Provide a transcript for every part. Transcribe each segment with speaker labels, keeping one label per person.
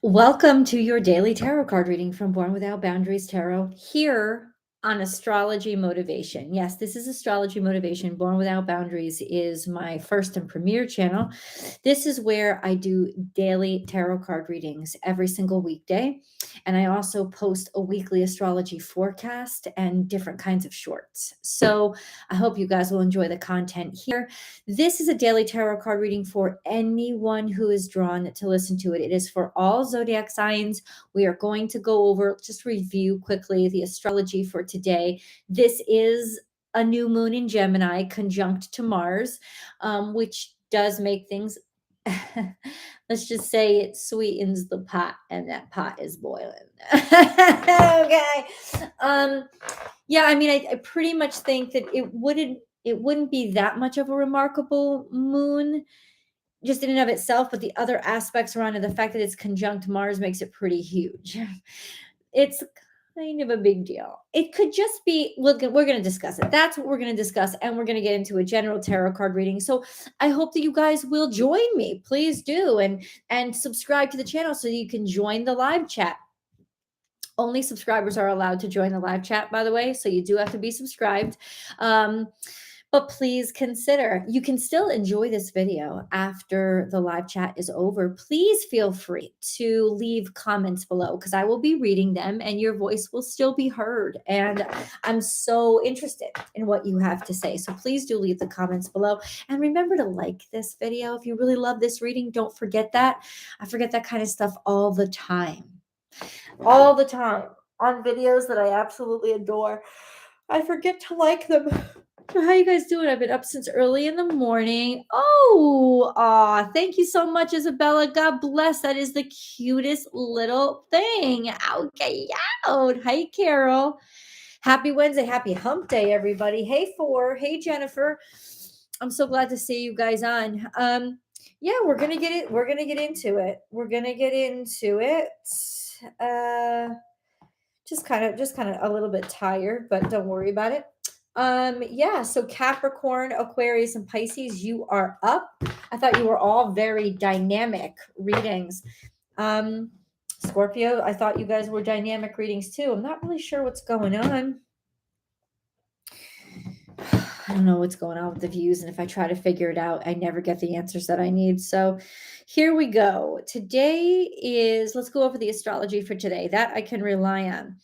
Speaker 1: Welcome to your daily tarot card reading from Born Without Boundaries Tarot here on Astrology Motivation. Yes, this is Astrology Motivation. Born Without Boundaries is my first and premier channel. This is where I do daily tarot card readings every single weekday. And I also post a weekly astrology forecast and different kinds of shorts. So I hope you guys will enjoy the content here. This is a daily tarot card reading for anyone who is drawn to listen to it. It is for all zodiac signs. We are going to go over, just review quickly the astrology for today. This is a new moon in Gemini conjunct to Mars, which does make things, let's just say it sweetens the pot, and that pot is boiling. Okay. Yeah, I mean, I pretty much think that it wouldn't be that much of a remarkable moon just in and of itself, but the other aspects around it, the fact that it's conjunct Mars makes it pretty huge. It's kind of a big deal. It could just be, we're going to discuss it. That's what we're going to discuss, and we're going to get into a general tarot card reading. So I hope that you guys will join me. Please do, and subscribe to the channel so you can join the live chat. Only subscribers are allowed to join the live chat, by the way, so you do have to be subscribed. But please consider, you can still enjoy this video after the live chat is over. Please feel free to leave comments below because I will be reading them and your voice will still be heard. And I'm so interested in what you have to say. So please do leave the comments below. And remember to like this video. If you really love this reading, don't forget that. I forget that kind of stuff all the time. All the time on videos that I absolutely adore. I forget to like them. How you guys doing? I've been up since early in the morning. Thank you so much, Isabella. God bless. That is the cutest little thing. Okay, out. Hi, Carol. Happy Wednesday. Happy hump day, everybody. Hey, Four. Hey, Jennifer. I'm so glad to see you guys on. Yeah, we're gonna get it. We're gonna get into it. Just kind of a little bit tired, but don't worry about it. Yeah, so Capricorn, Aquarius, and Pisces, you are up. I thought you were all very dynamic readings. Scorpio, I thought you guys were dynamic readings too. I'm not really sure what's going on. I don't know what's going on with the views, and if I try to figure it out, I never get the answers that I need. So here we go. Let's go over the astrology for today. That I can rely on.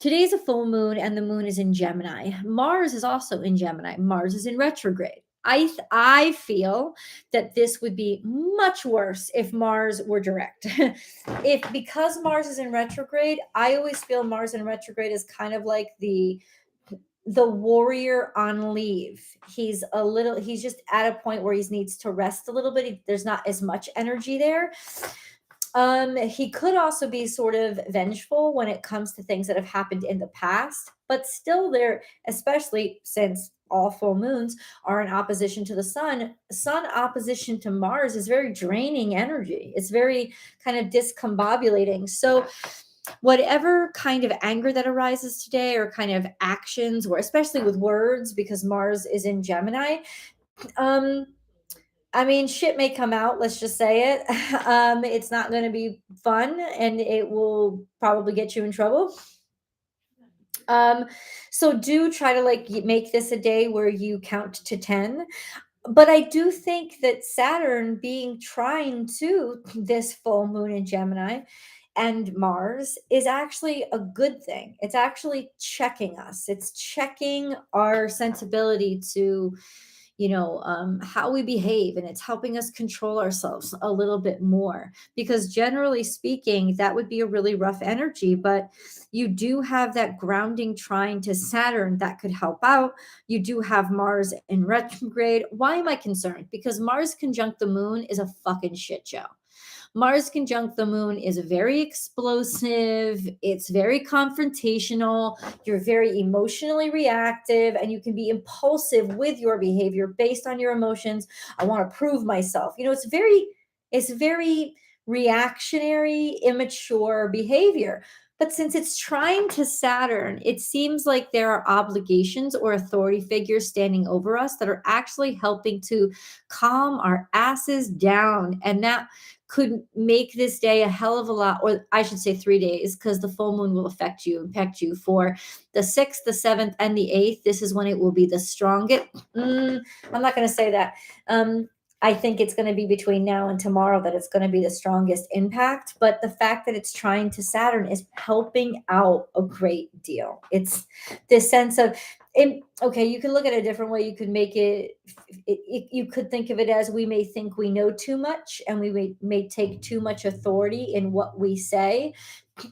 Speaker 1: Today is a full moon, and the moon is in Gemini. Mars is also in Gemini. Mars is in retrograde. I feel that this would be much worse if Mars were direct. Because Mars is in retrograde, I always feel Mars in retrograde is kind of like the warrior on leave. He's just at a point where he needs to rest a little bit. There's not as much energy there. He could also be sort of vengeful when it comes to things that have happened in the past, but still there, especially since all full moons are in opposition to the sun. Sun opposition to Mars is very draining energy. It's very kind of discombobulating. So whatever kind of anger that arises today, or kind of actions, or especially with words, because Mars is in Gemini, I mean, shit may come out, let's just say it. It's not going to be fun, and it will probably get you in trouble. So do try to make this a day where you count to 10. But I do think that Saturn being trine to this full moon in Gemini and Mars is actually a good thing. It's actually checking us. It's checking our sensibility to, how we behave, and it's helping us control ourselves a little bit more, because generally speaking, that would be a really rough energy, but you do have that grounding trine to Saturn that could help out. You do have Mars in retrograde. Why am I concerned? Because Mars conjunct the moon is a fucking shit show. Mars conjunct the moon is very explosive. It's very confrontational. You're very emotionally reactive, and you can be impulsive with your behavior based on your emotions. I want to prove myself. It's very reactionary, immature behavior. But since it's trying to Saturn, it seems like there are obligations or authority figures standing over us that are actually helping to calm our asses down. And that could make this day a hell of a lot, or I should say 3 days, because the full moon will impact you for the 6th, the 7th, and the 8th. This is when it will be the strongest. I'm not going to say that. I think it's going to be between now and tomorrow that it's going to be the strongest impact. But the fact that it's trying to Saturn is helping out a great deal. It's this sense of, okay, you can look at it a different way. You could make you could think of it as, we may think we know too much, and we may take too much authority in what we say.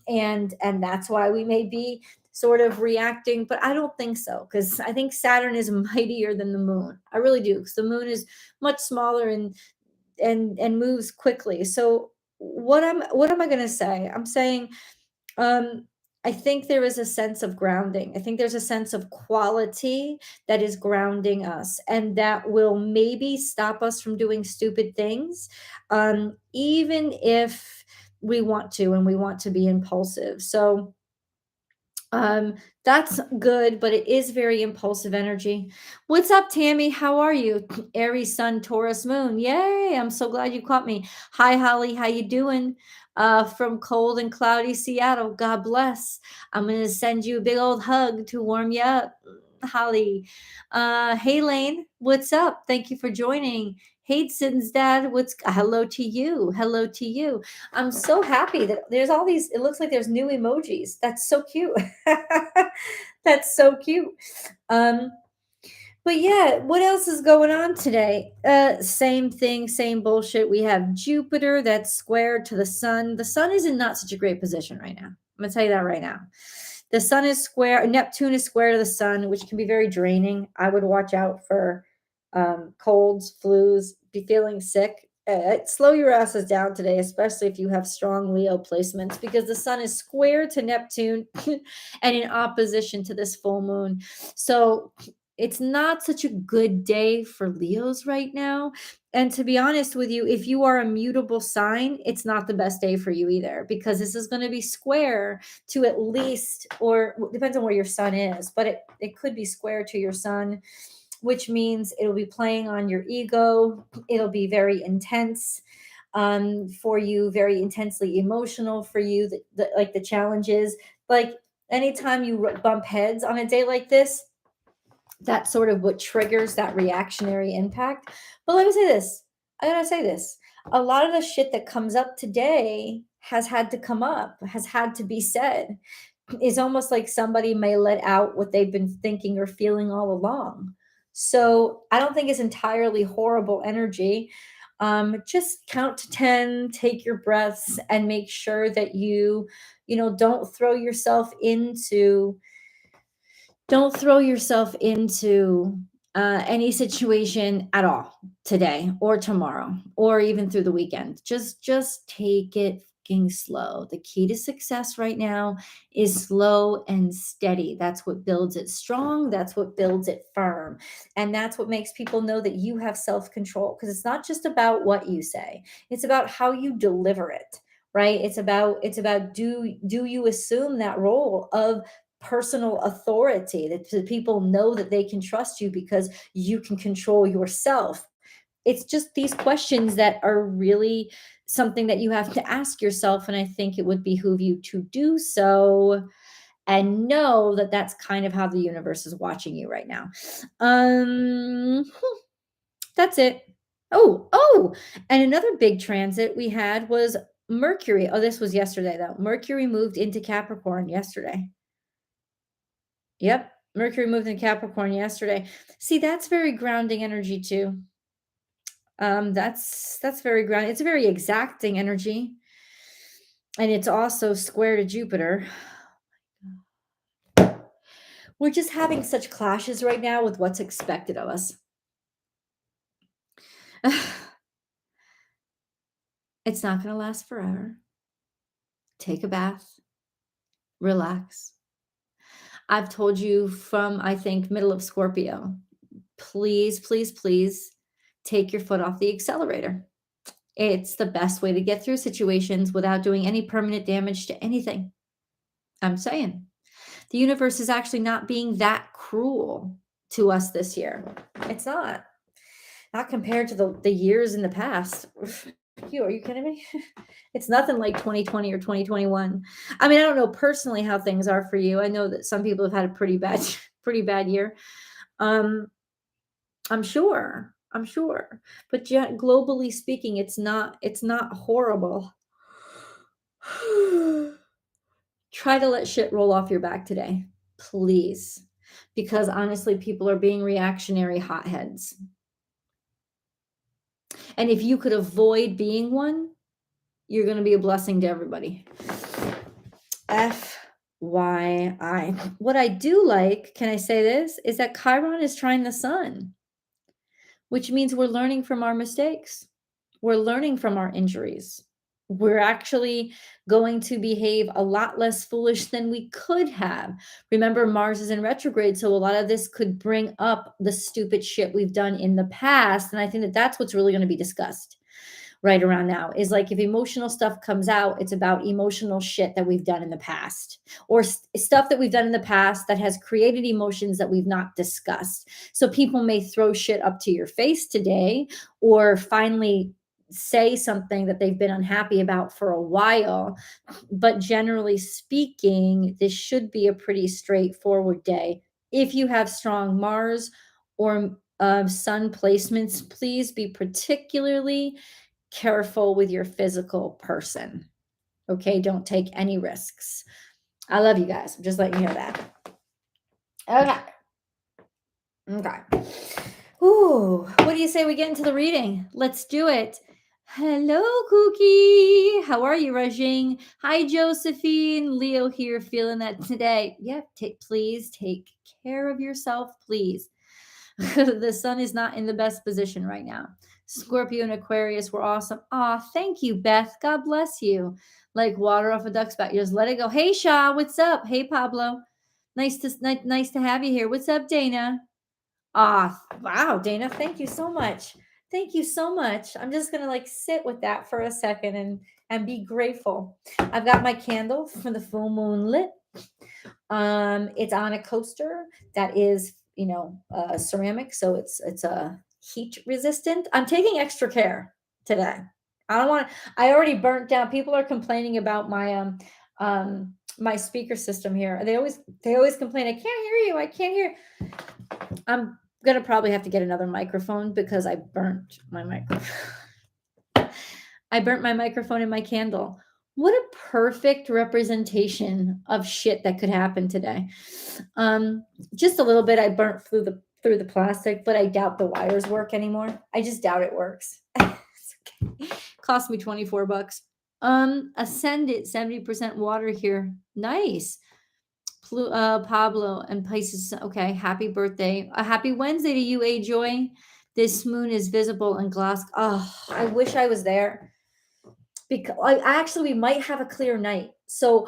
Speaker 1: And that's why we may be sort of reacting, but I don't think so, because I think Saturn is mightier than the moon. I really do, because the moon is much smaller and moves quickly. So what am I going to say? I'm saying, I think there is a sense of grounding. I think there's a sense of quality that is grounding us, and that will maybe stop us from doing stupid things, even if we want to, and we want to be impulsive. So um, that's good, but it is very impulsive energy. What's up, Tammy? How are you? Aries Sun, Taurus Moon. Yay! I'm so glad you caught me. Hi, Holly. How you doing? From cold and cloudy Seattle. God bless. I'm gonna send you a big old hug to warm you up, Holly. Hey, Lane. What's up? Thank you for joining. Hey, Sid's dad. Hello to you? Hello to you. I'm so happy that there's all these, it looks like there's new emojis. That's so cute. That's so cute. But yeah, what else is going on today? Same thing, same bullshit. We have Jupiter that's square to the sun. The sun is in not such a great position right now. I'm gonna tell you that right now. The sun is square, Neptune is square to the sun, which can be very draining. I would watch out for colds, flus, be feeling sick. Slow your asses down today, especially if you have strong Leo placements, because the sun is square to Neptune and in opposition to this full moon. So it's not such a good day for Leos right now. And to be honest with you, if you are a mutable sign, it's not the best day for you either, because this is going to be square to at least, or depends on where your sun is, but it could be square to your sun, which means it'll be playing on your ego. It'll be very intense for you, very intensely emotional for you. Like the challenges, like anytime you bump heads on a day like this, that's sort of what triggers that reactionary impact. But let me say this. I gotta say this. A lot of the shit that comes up today has had to come up, has had to be said. It's almost like somebody may let out what they've been thinking or feeling all along. So I don't think it's entirely horrible energy. Just count to 10, take your breaths, and make sure that don't throw yourself into any situation at all today or tomorrow or even through the weekend. Just take it fucking slow. The key to success right now is slow and steady. That's what builds it strong. That's what builds it firm. And that's what makes people know that you have self-control, because it's not just about what you say. It's about how you deliver it, right? It's about do you assume that role of personal authority, that people know that they can trust you because you can control yourself. It's just these questions that are really something that you have to ask yourself, and I think it would behoove you to do so and know that that's kind of how the universe is watching you right now. That's it. Oh, and another big transit we had was Mercury. Oh, this was yesterday though. Mercury moved into Capricorn yesterday. Yep. Mercury moved in Capricorn yesterday. See, that's very grounding energy too. That's very grounding. It's a very exacting energy. And it's also square to Jupiter. We're just having such clashes right now with what's expected of us. It's not going to last forever. Take a bath. Relax. I've told you from, I think, middle of Scorpio, please, please, please take your foot off the accelerator. It's the best way to get through situations without doing any permanent damage to anything. I'm saying the universe is actually not being that cruel to us this year. It's not compared to the years in the past. Are you kidding me? It's nothing like 2020 or 2021. I mean, I don't know personally how things are for you. I know that some people have had a pretty bad, pretty bad year. Um, I'm sure. I'm sure. But yet, globally speaking, it's not horrible. Try to let shit roll off your back today, please. Because honestly, people are being reactionary hotheads. And if you could avoid being one, you're going to be a blessing to everybody. FYI. What I do like, can I say this, is that Chiron is trying the sun, which means we're learning from our mistakes. We're learning from our injuries. We're actually going to behave a lot less foolish than we could have. Remember, Mars is in retrograde, so a lot of this could bring up the stupid shit we've done in the past. And I think that that's what's really going to be discussed right around now, is like if emotional stuff comes out, it's about emotional shit that we've done in the past, or stuff that we've done in the past that has created emotions that we've not discussed. So people may throw shit up to your face today, or finally say something that they've been unhappy about for a while. But generally speaking, this should be a pretty straightforward day. If you have strong Mars or sun placements, please be particularly careful with your physical person. Okay, don't take any risks. I love you guys. I'm just letting you know that. Okay. Ooh, what do you say we get into the reading? Let's do it. Hello, Cookie. How are you, Rajing? Hi, Josephine. Leo here, feeling that today. Yep, please take care of yourself, please. The sun is not in the best position right now. Scorpio and Aquarius were awesome. Aw, thank you, Beth. God bless you. Like water off a duck's back. You just let it go. Hey, Shaw, what's up? Hey, Pablo. Nice to have you here. What's up, Dana? Ah, wow, Dana. Thank you so much. Thank you so much. I'm just gonna like sit with that for a second and be grateful. I've got my candle from the full moon lit. It's on a coaster that is, ceramic, so it's a heat resistant. I'm taking extra care today. I already burnt down. People are complaining about my speaker system here. They always complain, I can't hear you. I can't hear. I'm gonna probably have to get another microphone because I burnt my microphone. I burnt my microphone in my candle. What a perfect representation of shit that could happen today. Just a little bit. I burnt through the plastic, but I doubt the wires work anymore. I just doubt it works. It's okay. Cost me $24. Ascendant, 70% water here. Nice. Pablo and Pisces. Okay, happy birthday. A happy Wednesday to you, A Joy. This moon is visible in Glasgow. Oh, I wish I was there. Because we might have a clear night. So,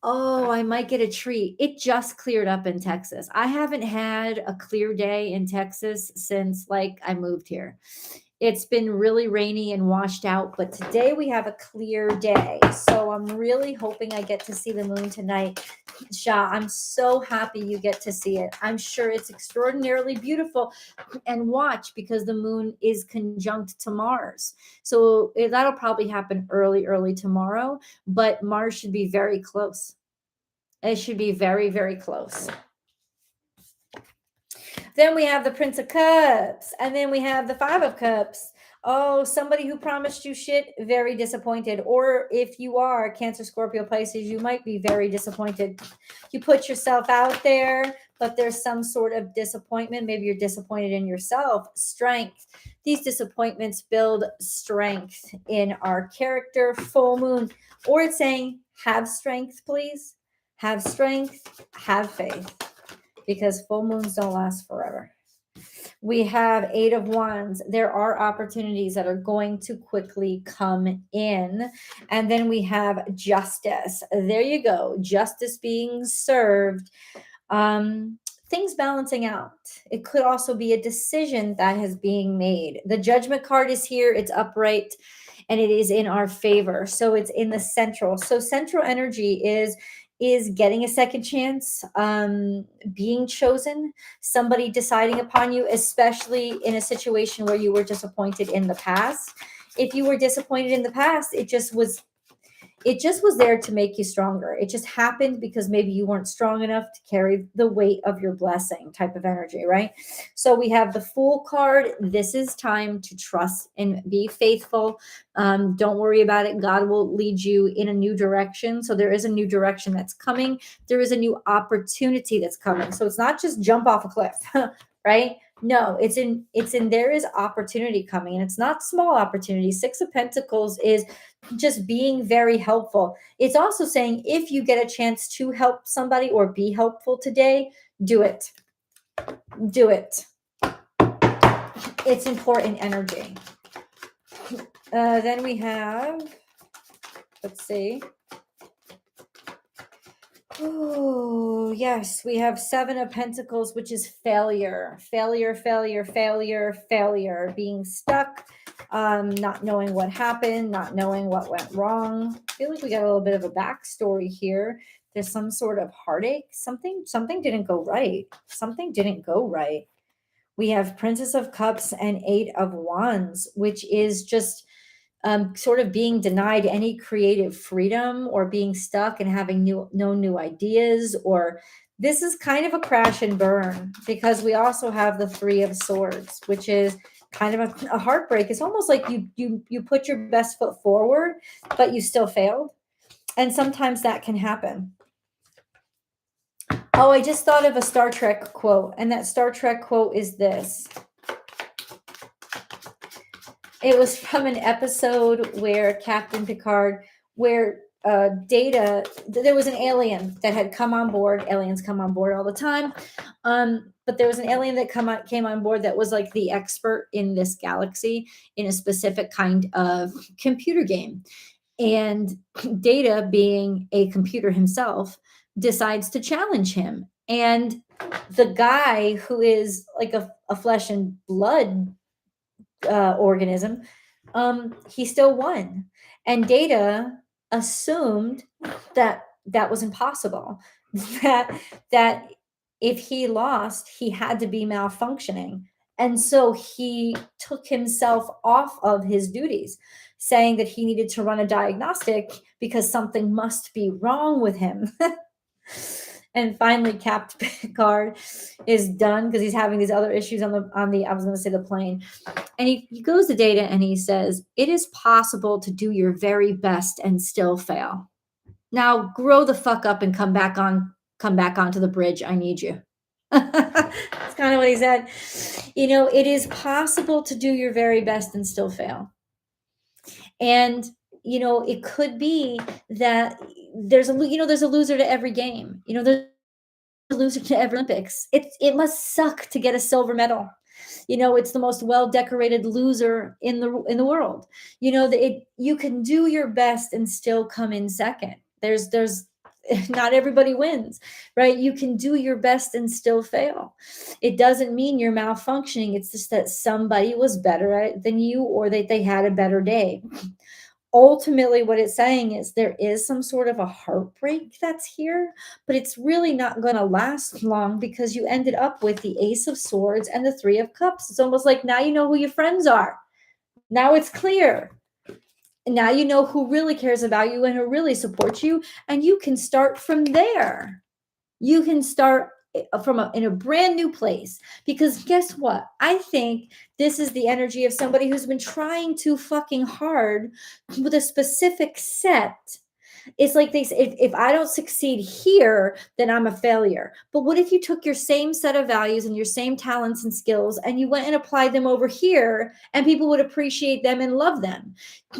Speaker 1: I might get a treat. It just cleared up in Texas. I haven't had a clear day in Texas since I moved here. It's been really rainy and washed out, but today we have a clear day. So I'm really hoping I get to see the moon tonight. Shah, I'm so happy you get to see it. I'm sure it's extraordinarily beautiful. And watch, because the moon is conjunct to Mars. So that'll probably happen early tomorrow, but Mars should be very close. It should be very, very close. Then we have the Prince of Cups, and then we have the Five of Cups. Oh, somebody who promised you shit, very disappointed. Or if you are Cancer, Scorpio, Pisces, you might be very disappointed. You put yourself out there, but there's some sort of disappointment. Maybe you're disappointed in yourself. Strength. These disappointments build strength in our character. Full moon. Or it's saying, have strength, please. Have strength, have faith. Because full moons don't last forever. We have Eight of Wands. There are opportunities that are going to quickly come in. And then we have Justice. There you go. Justice being served. Things balancing out. It could also be a decision that is being made. The Judgment card is here. It's upright and it is in our favor. So it's in the central. So central energy is getting a second chance, being chosen, somebody deciding upon you, especially in a situation where you were disappointed in the past. if you were disappointed in the past, it just was there to make you stronger. It just happened because maybe you weren't strong enough to carry the weight of your blessing type of energy, right? So we have the Fool card. This is time to trust and be faithful. Don't worry about it. God will lead you in a new direction. So there is a new direction that's coming. There is a new opportunity that's coming. So it's not just jump off a cliff, right? No, it's in there is opportunity coming, and it's not small opportunity. Six of Pentacles is just being very helpful. It's also saying if you get a chance to help somebody or be helpful today, do it. Do it. It's important energy. Then we have, let's see. Oh, yes, we have Seven of Pentacles, which is failure, failure, failure, failure, failure, being stuck, not knowing what happened, not knowing what went wrong. I feel like we got a little bit of a backstory here. There's some sort of heartache. Something didn't go right. Something didn't go right. We have Princess of Cups and Eight of Wands, which is just sort of being denied any creative freedom or being stuck and having no new ideas. Or this is kind of a crash and burn, because we also have the Three of Swords, which is kind of a heartbreak. It's almost like you put your best foot forward, but you still failed. And sometimes that can happen. Oh, I just thought of a Star Trek quote, and that Star Trek quote is this. It was from an episode where Captain Picard, where Data, there was an alien that had come on board. Aliens come on board all the time. But there was an alien that came on board that was like the expert in this galaxy in a specific kind of computer game. And Data, being a computer himself, decides to challenge him. And the guy who is like a flesh and blood organism, he still won. And Data assumed that was impossible, that if he lost, he had to be malfunctioning. And so he took himself off of his duties, saying that he needed to run a diagnostic because something must be wrong with him. And finally, Captain Picard is done because he's having these other issues on the I was going to say the plane. And he goes to Data and he says, "It is possible to do your very best and still fail. Now grow the fuck up and come back onto the bridge. I need you." That's kind of what he said. It is possible to do your very best and still fail. And it could be that there's a loser to every game. There's a loser to every Olympics. It must suck to get a silver medal. It's the most well-decorated loser in the world. You can do your best and still come in second. There's not everybody wins, right? You can do your best and still fail. It doesn't mean you're malfunctioning. It's just that somebody was better at it than you, or that they had a better day. Ultimately, what it's saying is there is some sort of a heartbreak that's here, but it's really not going to last long, because you ended up with the Ace of Swords and the Three of Cups. It's almost like now you know who your friends are. Now it's clear. And now you know who really cares about you and who really supports you, and you can start from there. You can start in a brand new place, because guess what? I think this is the energy of somebody who's been trying too fucking hard with a specific set. It's like they say, if I don't succeed here, then I'm a failure. But what if you took your same set of values and your same talents and skills and you went and applied them over here, and people would appreciate them and love them?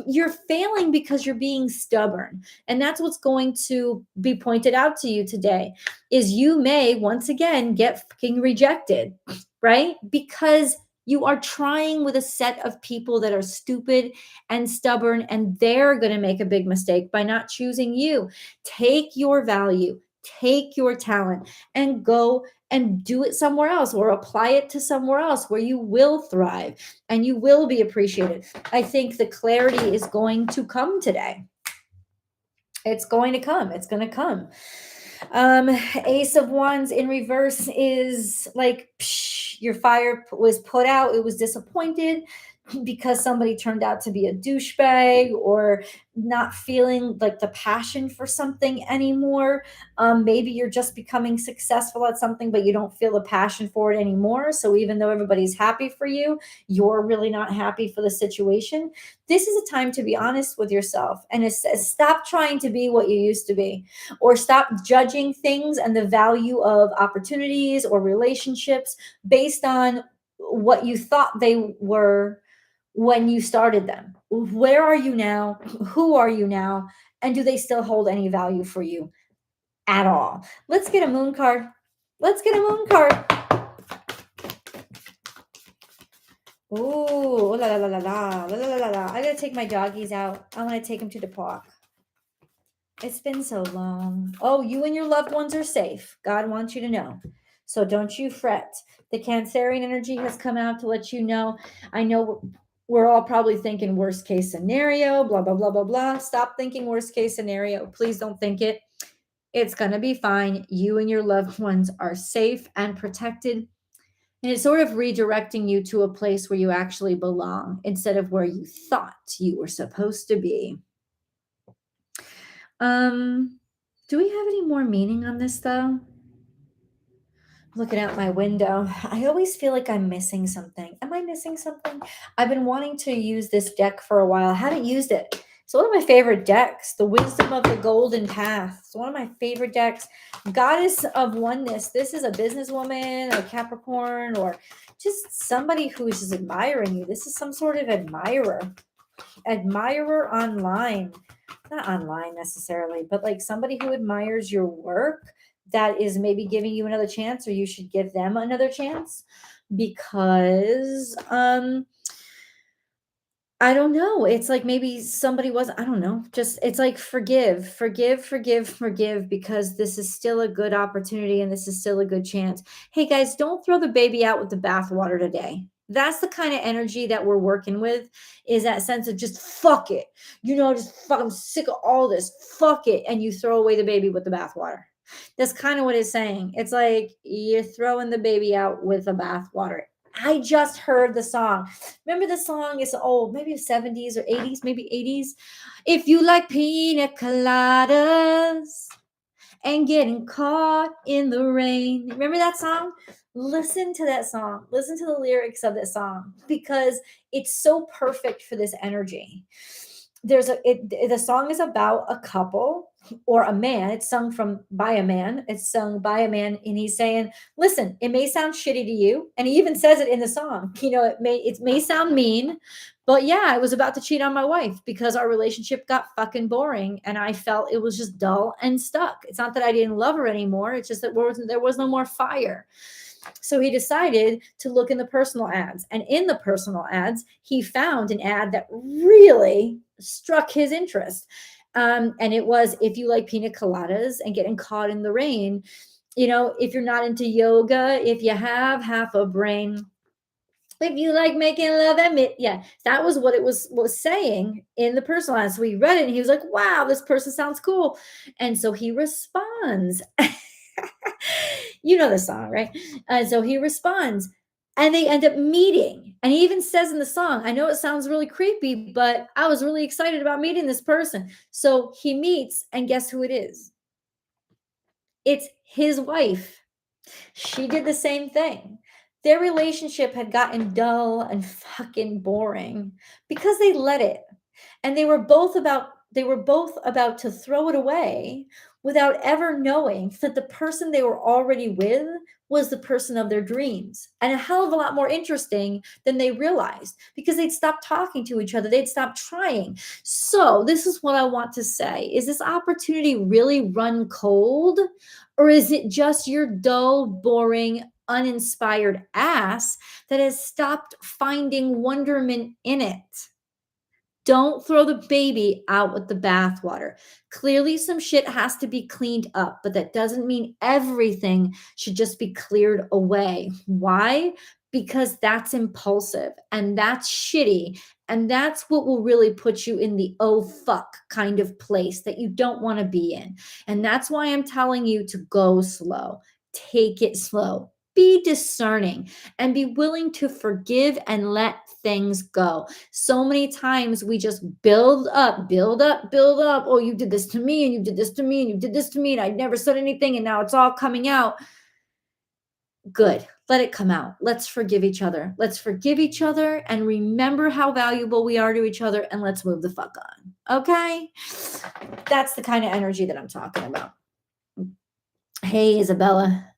Speaker 1: You're failing because you're being stubborn. And that's what's going to be pointed out to you today, is you may once again get fucking rejected, right? Because you are trying with a set of people that are stupid and stubborn, and they're going to make a big mistake by not choosing you. Take your value, take your talent, and go and do it somewhere else, or apply it to somewhere else where you will thrive and you will be appreciated. I think the clarity is going to come today. It's going to come. It's going to come. Ace of Wands in reverse is like, your fire was put out. It was disappointed. because somebody turned out to be a douchebag, or not feeling like the passion for something anymore. Maybe you're just becoming successful at something, but you don't feel the passion for it anymore. So even though everybody's happy for you, you're really not happy for the situation. This is a time to be honest with yourself, and it says stop trying to be what you used to be, or stop judging things and the value of opportunities or relationships based on what you thought they were when you started them. Where are you now? Who are you now? And do they still hold any value for you at all? Let's get a moon card. Let's get a moon card. Ooh, la la la la la la la la la. I gotta take my doggies out. I want to take them to the park. It's been so long. Oh, you and your loved ones are safe. God wants you to know. So don't you fret. The Cancerian energy has come out to let you know. I know we're all probably thinking worst case scenario, blah, blah, blah, blah, blah. Stop thinking worst case scenario. Please don't think it. It's going to be fine. You and your loved ones are safe and protected. And it's sort of redirecting you to a place where you actually belong instead of where you thought you were supposed to be. Do we have any more meaning on this though? Looking out my window, I always feel like I'm missing something. Am I missing something? I've been wanting to use this deck for a while. I haven't used it. It's one of my favorite decks, the Wisdom of the Golden Path. It's one of my favorite decks. Goddess of Oneness. This is a businesswoman, a Capricorn, or just somebody who's just admiring you. This is some sort of admirer online. Not online necessarily, but like somebody who admires your work, that is maybe giving you another chance, or you should give them another chance, because I don't know. It's like maybe somebody was, I don't know, just it's like forgive, forgive, forgive, forgive, because this is still a good opportunity and this is still a good chance. Hey guys, don't throw the baby out with the bathwater today. That's the kind of energy that we're working with, is that sense of just fuck it. Just fuck, I'm sick of all this. Fuck it. And you throw away the baby with the bathwater. That's kind of what it's saying. It's like you're throwing the baby out with the bathwater. I just heard the song. Remember the song? It's old, maybe 70s or 80s, maybe 80s. If you like pina coladas and getting caught in the rain. Remember that song? Listen to that song. Listen to the lyrics of that song, because it's so perfect for this energy. The song is about a couple or a man. It's sung by a man. It's sung by a man, and he's saying, listen, it may sound shitty to you. And he even says it in the song. It may sound mean, but yeah, I was about to cheat on my wife because our relationship got fucking boring and I felt it was just dull and stuck. It's not that I didn't love her anymore. It's just that there was no more fire. So he decided to look in the personal ads. And in the personal ads, he found an ad that really struck his interest. And it was, if you like pina coladas and getting caught in the rain, if you're not into yoga, if you have half a brain, if you like making love at midnight. Yeah, that was what it was saying in the personal ad. So he read it and he was like, wow, this person sounds cool. And so he responds. You know the song, right? So he responds and they end up meeting. And he even says in the song, I know it sounds really creepy, but I was really excited about meeting this person. So he meets, and guess who it is? It's his wife. She did the same thing. Their relationship had gotten dull and fucking boring because they let it. And they were both about to throw it away without ever knowing that the person they were already with was the person of their dreams, and a hell of a lot more interesting than they realized, because they'd stopped talking to each other. They'd stopped trying. So this is what I want to say. Is this opportunity really run cold, or is it just your dull, boring, uninspired ass that has stopped finding wonderment in it? Don't throw the baby out with the bathwater. Clearly, some shit has to be cleaned up, but that doesn't mean everything should just be cleared away. Why? Because that's impulsive and that's shitty. And that's what will really put you in the oh fuck kind of place that you don't want to be in. And that's why I'm telling you to go slow. Take it slow. Be discerning and be willing to forgive and let things go. So many times we just build up, build up, build up. Oh, you did this to me, and you did this to me, and you did this to me, and I never said anything, and now it's all coming out. Good. Let it come out. Let's forgive each other. Let's forgive each other and remember how valuable we are to each other, and let's move the fuck on. Okay? That's the kind of energy that I'm talking about. Hey, Isabella.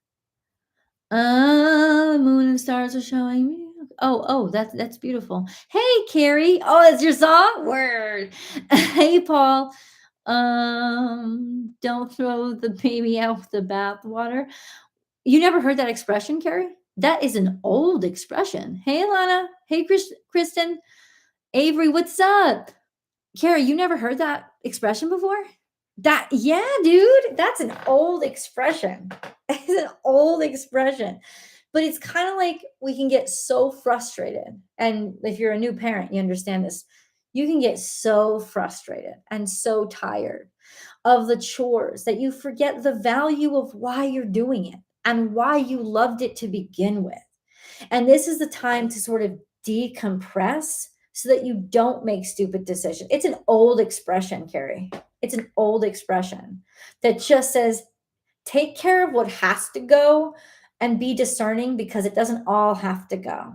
Speaker 1: Moon and stars are showing me. Oh, that's beautiful. Hey, Carrie. Oh, that's your song? Word. Hey, Paul. Don't throw the baby out with the bathwater. You never heard that expression, Carrie? That is an old expression. Hey, Lana. Hey, Kristen. Avery, what's up? Carrie, you never heard that expression before? Yeah, dude, that's an old expression. It's an old expression. But it's kind of like we can get so frustrated. And if you're a new parent, you understand this. You can get so frustrated and so tired of the chores that you forget the value of why you're doing it and why you loved it to begin with. And this is the time to sort of decompress so that you don't make stupid decisions. It's an old expression, Carrie. It's an old expression that just says, take care of what has to go and be discerning because it doesn't all have to go.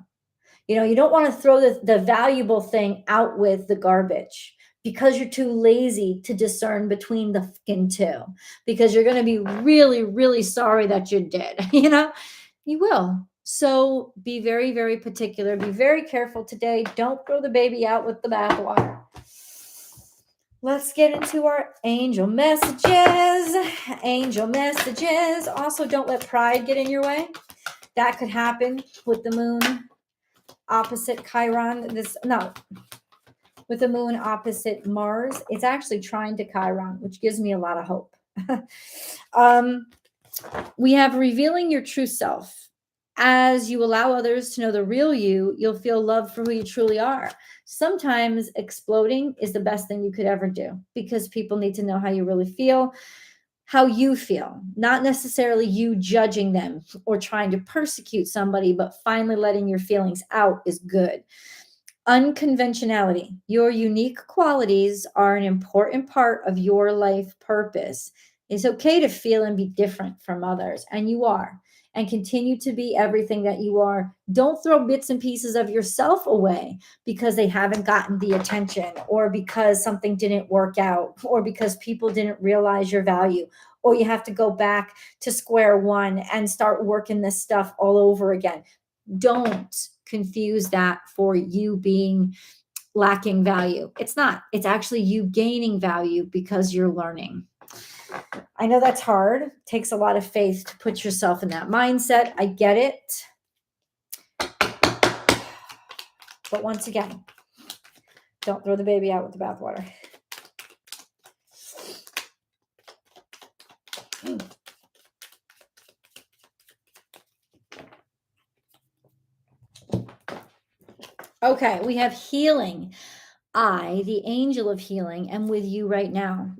Speaker 1: You don't want to throw the valuable thing out with the garbage because you're too lazy to discern between the fucking two, because you're going to be really, really sorry that you did. You will. So be very, very particular. Be very careful today. Don't throw the baby out with the bathwater. Let's get into our angel messages. Angel messages. Also, don't let pride get in your way. That could happen with the moon opposite Chiron. With the moon opposite Mars. It's actually trine to Chiron, which gives me a lot of hope. We have revealing your true self. As you allow others to know the real you, you'll feel love for who you truly are. Sometimes exploding is the best thing you could ever do because people need to know how you really feel, how you feel, not necessarily you judging them or trying to persecute somebody, but finally letting your feelings out is good. Unconventionality. Your unique qualities are an important part of your life purpose. It's okay to feel and be different from others, and you are. And continue to be everything that you are. Don't throw bits and pieces of yourself away because they haven't gotten the attention, or because something didn't work out, or because people didn't realize your value, or you have to go back to square one and start working this stuff all over again. Don't confuse that for you being lacking value. It's not. It's actually you gaining value because you're learning. I know that's hard. It takes a lot of faith to put yourself in that mindset. I get it. But once again, don't throw the baby out with the bathwater. Okay, we have healing. I, the angel of healing, am with you right now.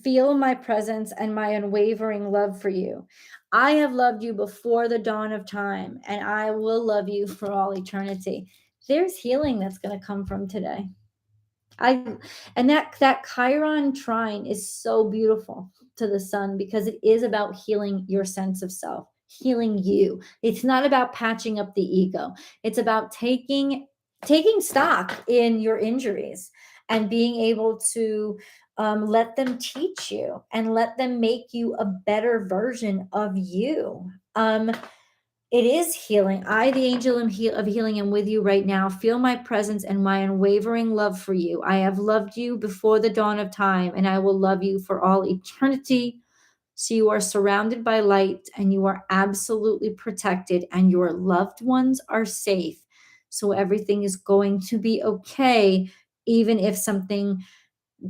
Speaker 1: Feel my presence and my unwavering love for you. I have loved you before the dawn of time, and I will love you for all eternity. There's healing that's going to come from today. That Chiron trine is so beautiful to the sun because it is about healing your sense of self, healing you. It's not about patching up the ego. It's about taking stock in your injuries and being able to let them teach you and let them make you a better version of you. It is healing. I, the angel of healing, am with you right now. Feel my presence and my unwavering love for you. I have loved you before the dawn of time, and I will love you for all eternity. So you are surrounded by light, and you are absolutely protected, and your loved ones are safe. So everything is going to be okay, even if something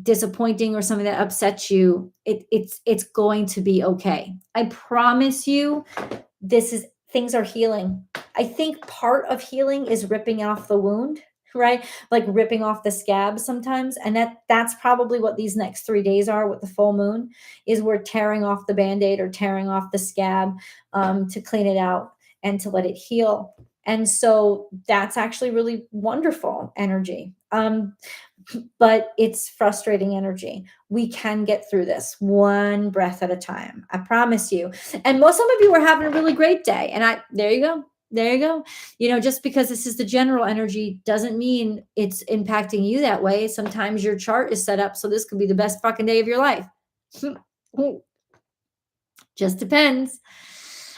Speaker 1: disappointing or something that upsets you, it's going to be okay. I promise you, things are healing. I think part of healing is ripping off the wound, right? Like ripping off the scab sometimes. And that's probably what these next 3 days are with the full moon, is we're tearing off the Band-Aid or tearing off the scab to clean it out. and to let it heal. And so that's actually really wonderful energy. But it's frustrating energy. We can get through this one breath at a time. I promise you. And most some of you are having a really great day. And there you go. There you go. Just because this is the general energy doesn't mean it's impacting you that way. Sometimes your chart is set up so this could be the best fucking day of your life. Just depends.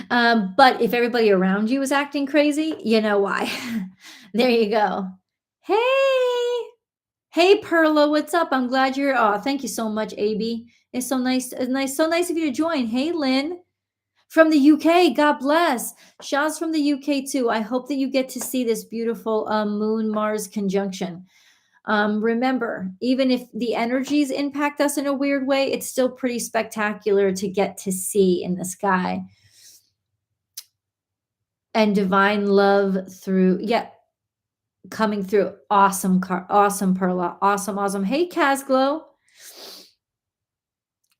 Speaker 1: But if everybody around you is acting crazy, you know why. There you go. Hey, Perla, what's up? I'm glad you're. Oh, thank you so much, AB. It's so nice. It's nice. So nice of you to join. Hey, Lynn from the UK. God bless. Shaw's from the UK too. I hope that you get to see this beautiful Moon Mars conjunction. Remember, even if the energies impact us in a weird way, it's still pretty spectacular to get to see in the sky. And divine love through, coming through. Awesome, awesome, Perla. Awesome. Hey, Casglow.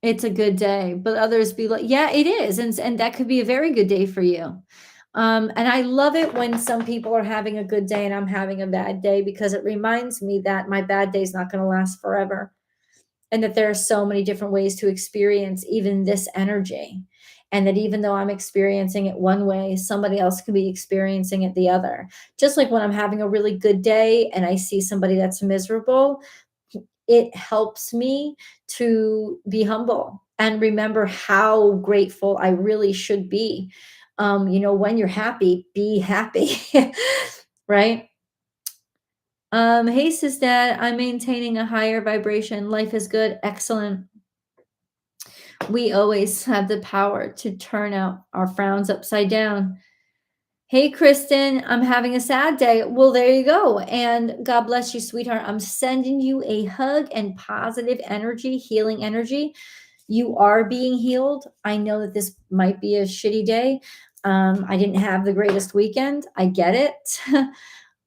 Speaker 1: It's a good day, but others be like, yeah, it is. And that could be a very good day for you. And I love it when some people are having a good day and I'm having a bad day, because it reminds me that my bad day is not going to last forever. And that there are so many different ways to experience even this energy. And that even though I'm experiencing it one way, somebody else could be experiencing it the other. Just like when I'm having a really good day and I see somebody that's miserable, it helps me to be humble and remember how grateful I really should be. When you're happy, be happy, right? Hey, sis dad, I'm maintaining a higher vibration. Life is good. Excellent. We always have the power to turn out our frowns upside down. Hey, Kristen, I'm having a sad day. Well, there you go. And God bless you, sweetheart. I'm sending you a hug and positive energy, healing energy. You are being healed. I know that this might be a shitty day. I didn't have the greatest weekend. I get it.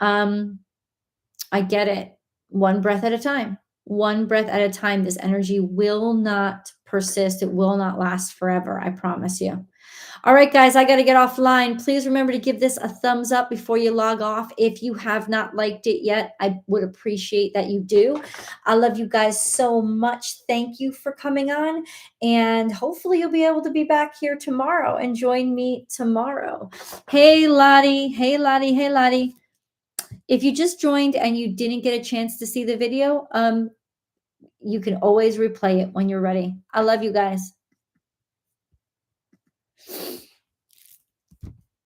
Speaker 1: I get it. One breath at a time. One breath at a time. This energy will not persist. It will not last forever. I promise you. All right, guys, I got to get offline. Please remember to give this a thumbs up before you log off. If you have not liked it yet, I would appreciate that you do. I love you guys so much. Thank you for coming on. And hopefully you'll be able to be back here tomorrow and join me tomorrow. Hey, Lottie. Hey, Lottie. Hey, Lottie. If you just joined and you didn't get a chance to see the video, you can always replay it when you're ready. I love you guys.